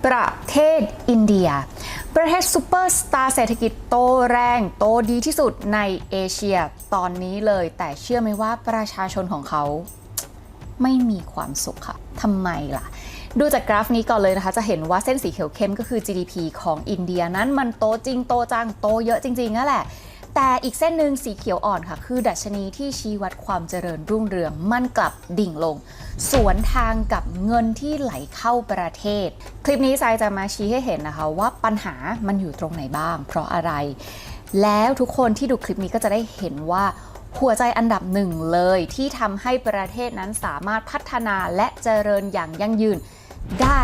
ประเทศอินเดียประเทศซูเปอร์สตาร์เศรษฐกิจโตแรงโตดีที่สุดในเอเชียตอนนี้เลยแต่เชื่อไหมว่าประชาชนของเขาไม่มีความสุขค่ะทำไมล่ะดูจากกราฟนี้ก่อนเลยนะคะจะเห็นว่าเส้นสีเขียวเข้มก็คือ GDP ของอินเดียนั้นมันโตจริงโตจังโตเยอะจริงๆนั่นแหละแต่อีกเส้นหนึ่งสีเขียวอ่อนค่ะคือดัชนีที่ชี้วัดความเจริญรุ่งเรืองมันกลับดิ่งลงสวนทางกับเงินที่ไหลเข้าประเทศคลิปนี้ทรายจะมาชี้ให้เห็นนะคะว่าปัญหามันอยู่ตรงไหนบ้างเพราะอะไรแล้วทุกคนที่ดูคลิปนี้ก็จะได้เห็นว่าหัวใจอันดับหนึ่งเลยที่ทำให้ประเทศนั้นสามารถพัฒนาและเจริญอย่างยั่งยืนได้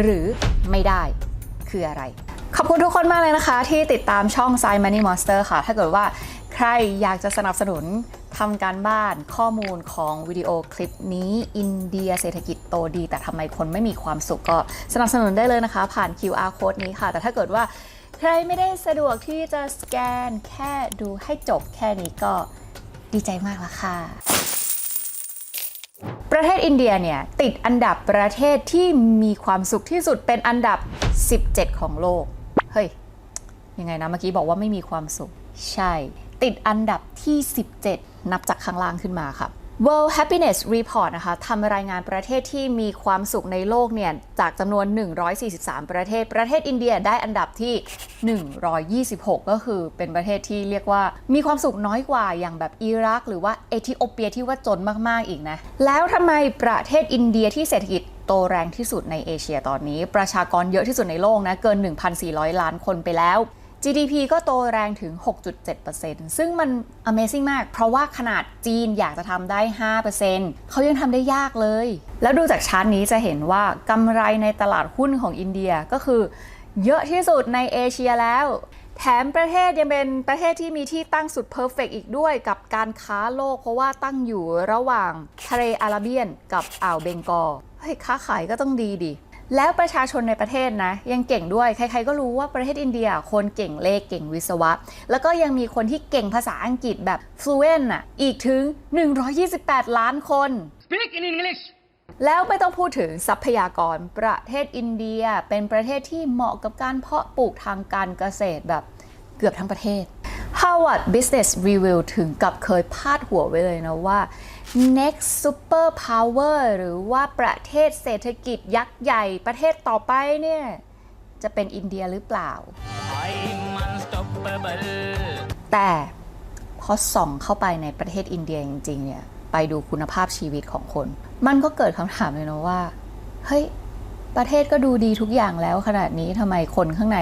หรือไม่ได้คืออะไรขอบคุณทุกคนมากเลยนะคะที่ติดตามช่อง Sai Money Monster ค่ะถ้าเกิดว่าใครอยากจะสนับสนุนทำการบ้านข้อมูลของวิดีโอคลิปนี้อินเดียเศรษฐกิจโตดีแต่ทำไมคนไม่มีความสุขก็สนับสนุนได้เลยนะคะผ่าน QR Code นี้ค่ะแต่ถ้าเกิดว่าใครไม่ได้สะดวกที่จะสแกนแค่ดูให้จบแค่นี้ก็ดีใจมากแล้วค่ะประเทศอินเดียเนี่ยติดอันดับประเทศที่มีความสุขที่สุดเป็นอันดับ17ของโลกเฮ้ยยังไงนะเมื่อกี้บอกว่าไม่มีความสุขใช่ติดอันดับที่17นับจากข้างล่างขึ้นมาค่ะ World Happiness Report นะคะทำรายงานประเทศที่มีความสุขในโลกเนี่ยจากจำนวน143ประเทศอินเดียได้อันดับที่126ก็คือเป็นประเทศที่เรียกว่ามีความสุขน้อยกว่าอย่างแบบอิรักหรือว่าเอธิโอเปียที่ว่าจนมากๆอีกนะแล้วทำไมประเทศอินเดียที่เศรษฐกิจโตแรงที่สุดในเอเชียตอนนี้ประชากรเยอะที่สุดในโลกนะเกิน 1,400 ล้านคนไปแล้วGDP ก็โตแรงถึง 6.7% ซึ่งมัน Amazing มากเพราะว่าขนาดจีนอยากจะทำได้ 5% เขายังทำได้ยากเลยแล้วดูจากชาร์ตนี้จะเห็นว่ากำไรในตลาดหุ้นของอินเดียก็คือเยอะที่สุดในเอเชียแล้วแถมประเทศยังเป็นประเทศที่มีที่ตั้งสุดเพอร์เฟกต์อีกด้วยกับการค้าโลกเพราะว่าตั้งอยู่ระหว่างทะเลอาระเบียนกับอ่าวเบงกอลเฮ้ยค้าขายก็ต้องดีดิแล้วประชาชนในประเทศนะยังเก่งด้วยใครๆก็รู้ว่าประเทศอินเดียคนเก่งเลขเก่งวิศวะแล้วก็ยังมีคนที่เก่งภาษาอังกฤษแบบ fluent อ่ะอีกถึง128ล้านคน Speak in English แล้วไม่ต้องพูดถึงทรัพยากรประเทศอินเดียเป็นประเทศที่เหมาะกับการเพาะปลูกทางการเกษตรแบบเกือบทั้งประเทศ Harvard Business Review ถึงกับเคยพาดหัวไว้เลยนะว่า next super power หรือว่าประเทศเศรษฐกิจยักษ์ใหญ่ประเทศต่อไปเนี่ยจะเป็นอินเดียหรือเปล่าแต่พอส่องเข้าไปในประเทศอินเดียจริงๆเนี่ยไปดูคุณภาพชีวิตของคนมันก็เกิดคำถามเลยนะว่าเฮ้ยประเทศก็ดูดีทุกอย่างแล้วขนาดนี้ทำไมคนข้างใน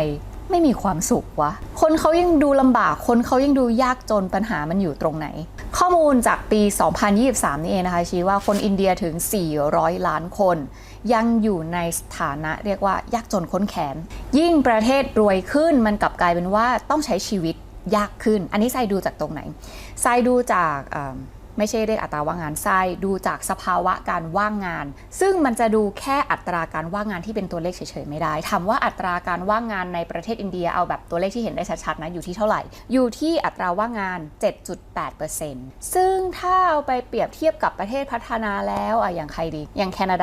ไม่มีความสุขวะคนเขายังดูลำบากคนเขายังดูยากจนปัญหามันอยู่ตรงไหนข้อมูลจากปี 2023 นี่เองนะคะชี้ว่าคนอินเดียถึง 400 ล้านคนยังอยู่ในสถานะเรียกว่ายากจนข้นแขนยิ่งประเทศรวยขึ้นมันกลับกลายเป็นว่าต้องใช้ชีวิตยากขึ้นอันนี้ไซดูจากตรงไหนไซดูจากไม่ใช่เรียกอัตราว่างงานไส้ดูจากสภาวะการว่างงานซึ่งมันจะดูแค่อัตราการว่างงานที่เป็นตัวเลขเฉยๆไม่ได้ถามว่าอัตราการว่างงานในประเทศอินเดียเอาแบบตัวเลขที่เห็นได้ชัดๆนะอยู่ที่เท่าไหร่อยู่ที่อัตราว่างงาน 7.8% ซึ่งถ้าเอาไปเปรียบเทียบกับประเทศพัฒนาแล้วอย่างใครดีอย่างแคนา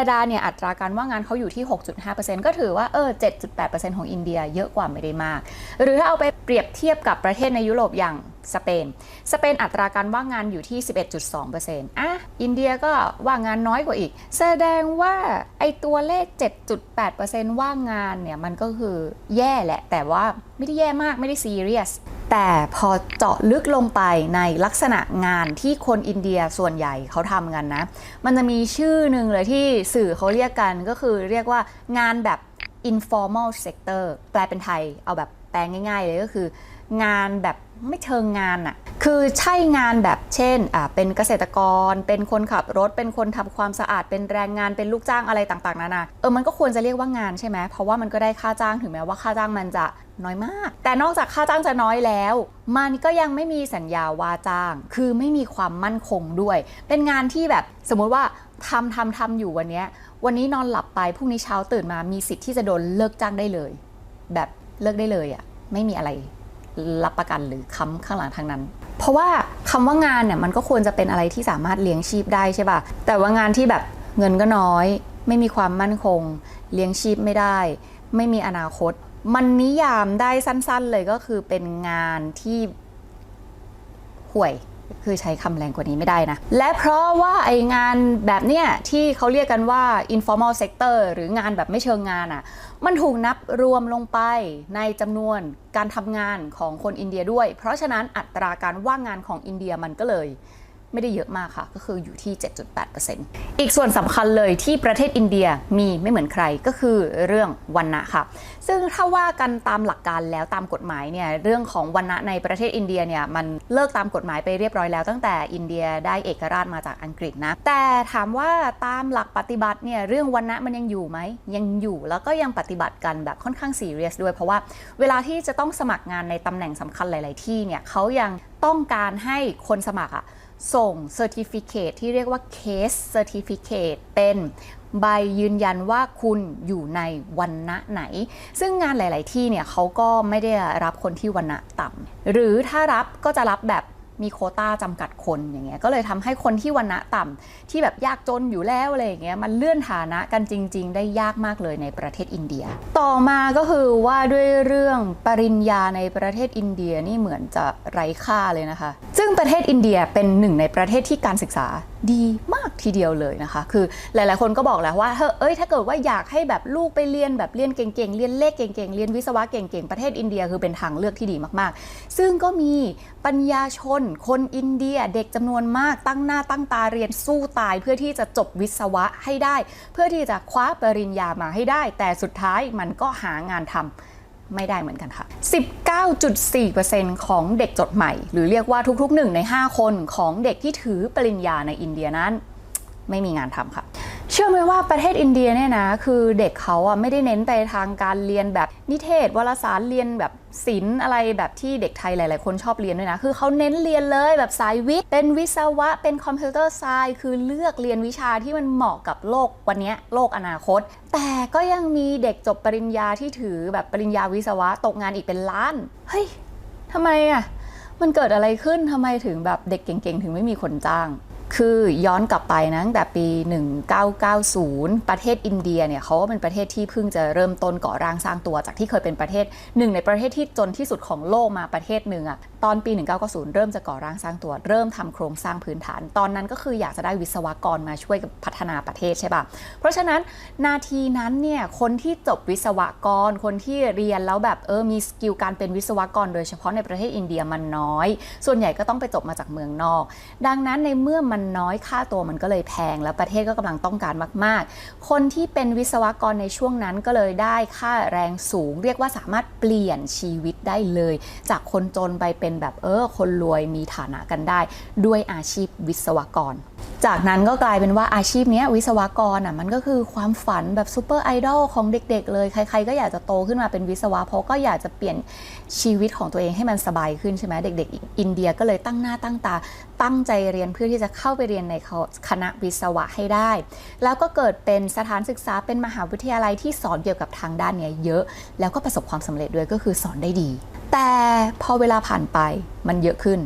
ดาเนี่ยอัตราการว่างงานเขาอยู่ที่ 6.5% ก็ถือว่า7.8% ของอินเดียเยอะกว่าไม่ได้มากหรือถ้าเอาไปเปรียบเทียบกับประเทศในยุโรปอย่างสเปนอัตราการว่างงานอยู่ที่ 11.2% อินเดียก็ว่างงานน้อยกว่าอีกแสดงว่าไอตัวเลข 7.8% ว่างงานเนี่ยมันก็คือแย่แหละแต่ว่าไม่ได้แย่มากไม่ได้ซีเรียสแต่พอเจาะลึกลงไปในลักษณะงานที่คนอินเดียส่วนใหญ่เขาทำกันนะมันจะมีชื่อหนึ่งเลยที่สื่อเขาเรียกกันก็คือเรียกว่างานแบบ informal sector แปลเป็นไทยเอาแบบแปลง่ายๆเลยก็คืองานแบบไม่เชิงงานอะคือใช่งานแบบเช่นเป็นเกษตรกรเป็นคนขับรถเป็นคนทำความสะอาดเป็นแรงงานเป็นลูกจ้างอะไรต่างๆนานามันก็ควรจะเรียกว่างานใช่ไหมเพราะว่ามันก็ได้ค่าจ้างถึงแม้ว่าค่าจ้างมันจะน้อยมากแต่นอกจากค่าจ้างจะน้อยแล้วมันก็ยังไม่มีสัญญาว่าจ้างคือไม่มีความมั่นคงด้วยเป็นงานที่แบบสมมุติว่าทำอยู่วันนี้นอนหลับไปพรุ่งนี้เช้าตื่นมามีสิทธิ์ที่จะโดนเลิกจ้างได้เลยแบบเลิกได้เลยไม่มีอะไรรับประกันหรือค้ำข้างหลังทางนั้นเพราะว่าคำว่างานเนี่ยมันก็ควรจะเป็นอะไรที่สามารถเลี้ยงชีพได้ใช่ป่ะแต่ว่างานที่แบบเงินก็น้อย ไม่มีความมั่นคงเลี้ยงชีพไม่ได้ไม่มีอนาคตมันนิยามได้สั้นๆเลยก็คือเป็นงานที่ห่วยคือใช้คำแรงกว่านี้ไม่ได้นะและเพราะว่าไองานแบบเนี้ยที่เขาเรียกกันว่า informal sector หรืองานแบบไม่เชิงงานอ่ะมันถูกนับรวมลงไปในจำนวนการทำงานของคนอินเดียด้วยเพราะฉะนั้นอัตราการว่างงานของอินเดียมันก็เลยไม่ได้เยอะมากค่ะก็คืออยู่ที่ 7.8% อีกส่วนสำคัญเลยที่ประเทศอินเดียมีไม่เหมือนใครก็คือเรื่องวรรณะค่ะซึ่งถ้าว่ากันตามหลักการแล้วตามกฎหมายเนี่ยเรื่องของวรรณะในประเทศอินเดียเนี่ยมันเลิกตามกฎหมายไปเรียบร้อยแล้วตั้งแต่อินเดียได้เอกราชมาจากอังกฤษนะแต่ถามว่าตามหลักปฏิบัติเนี่ยเรื่องวรรณะมันยังอยู่ไหมยังอยู่แล้วก็ยังปฏิบัติกันแบบค่อนข้างซีเรียสด้วยเพราะว่าเวลาที่จะต้องสมัครงานในตำแหน่งสำคัญหลายๆที่เนี่ยเขายังต้องการให้คนสมัครส่ง Certificate ที่เรียกว่า Case Certificate เป็นใบยืนยันว่าคุณอยู่ในวรรณะไหนซึ่งงานหลาย ๆ ที่เนี่ยเขาก็ไม่ได้รับคนที่วรรณะต่ำหรือถ้ารับก็จะรับแบบมีโควต้าจำกัดคนอย่างเงี้ยก็เลยทำให้คนที่วรรณะต่ำที่แบบยากจนอยู่แล้วอะไรอย่างเงี้ยมันเลื่อนฐานะกันจริง ๆ ได้ยากมากเลยในประเทศอินเดียต่อมาก็คือว่าด้วยเรื่องปริญญาในประเทศอินเดียนี่เหมือนจะไร้ค่าเลยนะคะซึ่งประเทศอินเดียเป็นหนึ่งในประเทศที่การศึกษาดีมากทีเดียวเลยนะคะคือหลายๆคนก็บอกแล้วว่าถ้าเกิดว่าอยากให้แบบลูกไปเรียนแบบเรียนเก่งๆเรียนเลขเก่งๆเรียนวิศวะเก่งๆประเทศอินเดียคือเป็นทางเลือกที่ดีมากๆซึ่งก็มีปัญญาชนคนอินเดียเด็กจำนวนมากตั้งหน้าตั้งตาเรียนสู้ตายเพื่อที่จะจบวิศวะให้ได้เพื่อที่จะคว้าปริญญามาให้ได้แต่สุดท้ายมันก็หางานทำไม่ได้เหมือนกันค่ะ 19.4% ของเด็กจบใหม่หรือเรียกว่าทุกๆ1 ใน 5 คนของเด็กที่ถือปริญญาในอินเดียนั้นไม่มีงานทำค่ะเชื่อไหมว่าประเทศอินเดียเนี่ยนะคือเด็กเขาไม่ได้เน้นไปทางการเรียนแบบนิเทศวารสารเรียนแบบศิลป์อะไรแบบที่เด็กไทยหลายๆคนชอบเรียนด้วยนะคือเขาเน้นเรียนเลยแบบสายวิทย์เป็นวิศวะเป็นคอมพิวเตอร์ไซน์คือเลือกเรียนวิชาที่มันเหมาะกับโลกวันนี้โลกอนาคตแต่ก็ยังมีเด็กจบปริญญาที่ถือแบบปริญญาวิศวะตกงานอีกเป็นล้านเฮ้ยทำไมมันเกิดอะไรขึ้นทำไมถึงแบบเด็กเก่งๆถึงไม่มีคนจ้างคือย้อนกลับไปนะตั้งแต่ปี 1990 ประเทศอินเดียเนี่ยเขาก็เป็นประเทศที่เพิ่งจะเริ่มต้นก่อร่างสร้างตัวจากที่เคยเป็นประเทศหนึ่งในประเทศที่จนที่สุดของโลกมาประเทศหนึ่งตอนปี 1990 เริ่มจะก่อร่างสร้างตัวเริ่มทำโครงสร้างพื้นฐานตอนนั้นก็คืออยากจะได้วิศวกรมาช่วยกับพัฒนาประเทศใช่ป่ะเพราะฉะนั้นนาทีนั้นเนี่ยคนที่จบวิศวกรคนที่เรียนแล้วแบบมีสกิลการเป็นวิศวกรโดยเฉพาะในประเทศอินเดียมันน้อยส่วนใหญ่ก็ต้องไปจบมาจากเมืองนอกดังนั้นในเมื่อมันน้อยค่าตัวมันก็เลยแพงแล้วประเทศก็กำลังต้องการมากๆคนที่เป็นวิศวกรในช่วงนั้นก็เลยได้ค่าแรงสูงเรียกว่าสามารถเปลี่ยนชีวิตได้เลยจากคนจนไปเป็นแบบคนรวยมีฐานะกันได้ด้วยอาชีพวิศวกรจากนั้นก็กลายเป็นว่าอาชีพนี้วิศวกรมันก็คือความฝันแบบซูเปอร์ไอดอลของเด็กๆเลยใครๆก็อยากจะโตขึ้นมาเป็นวิศวะเพราะก็อยากจะเปลี่ยนชีวิตของตัวเองให้มันสบายขึ้นใช่ไหมเด็กๆอินเดียก็เลยตั้งหน้าตั้งตาตั้งใจเรียนเพื่อที่จะเข้าไปเรียนในคณะวิศวะให้ได้แล้วก็เกิดเป็นสถานศึกษาเป็นมหาวิทยาลัยที่สอนเกี่ยวกับทางด้านนี้เยอะแล้วก็ประสบความสำเร็จด้วยก็คือสอนได้ดีแต่พอเวลาผ่านไปมันเยอะขึ้น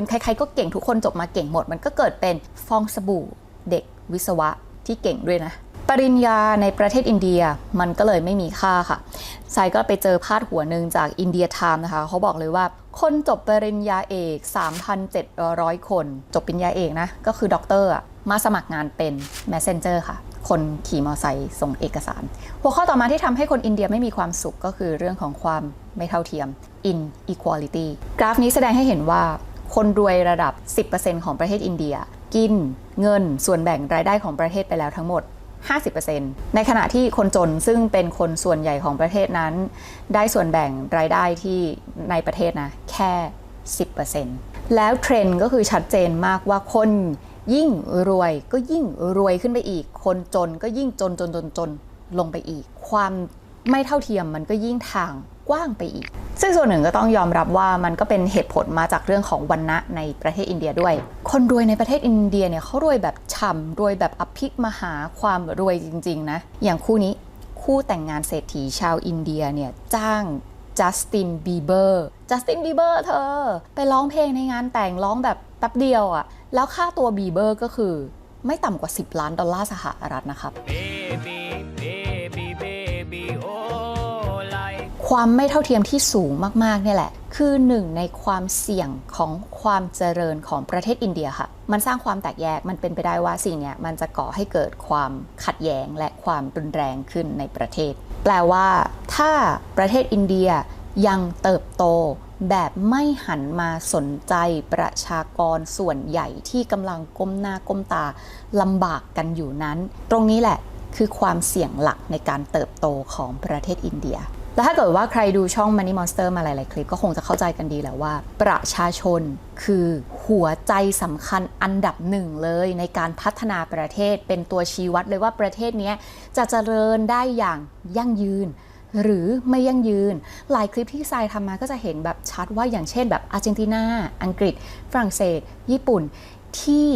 ใครๆก็เก่งทุกคนจบมาเก่งหมดมันก็เกิดเป็นฟองสบู่เด็กวิศวะที่เก่งด้วยนะปริญญาในประเทศอินเดียมันก็เลยไม่มีค่าค่ะไซก็ไปเจอพาดหัวหนึ่งจากอินเดียไทม์นะคะเขาบอกเลยว่าคนจบปริญญาเอก 3,700 คนจบปริญญาเอกนะก็คือด็อกเตอร์มาสมัครงานเป็น Messenger ค่ะคนขี่มอเตอร์ไซค์ส่งเอกสารหัวข้อต่อมาที่ทำให้คนอินเดียไม่มีความสุขก็คือเรื่องของความไม่เท่าเทียม inequality กราฟนี้แสดงให้เห็นว่าคนรวยระดับ 10% ของประเทศอินเดียกินเงินส่วนแบ่งรายได้ของประเทศไปแล้วทั้งหมด 50% ในขณะที่คนจนซึ่งเป็นคนส่วนใหญ่ของประเทศนั้นได้ส่วนแบ่งรายได้ที่ในประเทศนะแค่ 10% แล้วเทรนด์ก็คือชัดเจนมากว่าคนยิ่งรวยก็ยิ่งรวยขึ้นไปอีกคนจนก็ยิ่งจนลงไปอีกความไม่เท่าเทียมมันก็ยิ่งทางกว้างไปอีกซึ่งส่วนหนึ่งก็ต้องยอมรับว่ามันก็เป็นเหตุผลมาจากเรื่องของวรรณะในประเทศอินเดียด้วยคนรวยในประเทศอินเดียเนี่ยเขารวยแบบฉ่ำรวยแบบอภิมหาความรวยจริงๆนะอย่างคู่นี้คู่แต่งงานเศรษฐีชาวอินเดียเนี่ยจ้างจัสตินบีเบอร์เธอไปร้องเพลงในงานแต่งร้องแบบแป๊บเดียวแล้วค่าตัวบีเบอร์ก็คือ ไม่ต่ำกว่า$10 ล้านสหรัฐนะครับ Baby, baby, baby, oh, like ความไม่เท่าเทียมที่สูงมากๆเนี่ยแหละคือหนึ่งในความเสี่ยงของความเจริญของประเทศอินเดียค่ะมันสร้างความแตกแยกมันเป็นไปได้ว่าสิ่งเนี้ยมันจะก่อให้เกิดความขัดแย้งและความรุนแรงขึ้นในประเทศแปลว่าถ้าประเทศอินเดียยังเติบโตแบบไม่หันมาสนใจประชากรส่วนใหญ่ที่กำลังก้มหน้าก้มตาลำบากกันอยู่นั้นตรงนี้แหละคือความเสี่ยงหลักในการเติบโตของประเทศอินเดียและถ้าเกิดว่าใครดูช่อง Money Monster มาหลายๆคลิปก็คงจะเข้าใจกันดีแล้วว่าประชาชนคือหัวใจสำคัญอันดับหนึ่งเลยในการพัฒนาประเทศเป็นตัวชี้วัดเลยว่าประเทศนี้จะเจริญได้อย่างยั่งยืนหรือไม่ยั่งยืนหลายคลิปที่ทรายทำมาก็จะเห็นแบบชัดว่าอย่างเช่นแบบอาร์เจนตินาอังกฤษฝรั่งเศสญี่ปุ่นที่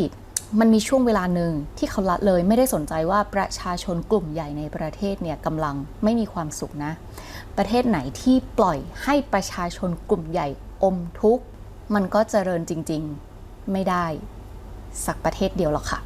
มันมีช่วงเวลาหนึ่งที่เขาละเลยไม่ได้สนใจว่าประชาชนกลุ่มใหญ่ในประเทศเนี่ยกำลังไม่มีความสุขนะประเทศไหนที่ปล่อยให้ประชาชนกลุ่มใหญ่อมทุกข์มันก็เจริญจริงๆไม่ได้สักประเทศเดียวหรอกค่ะ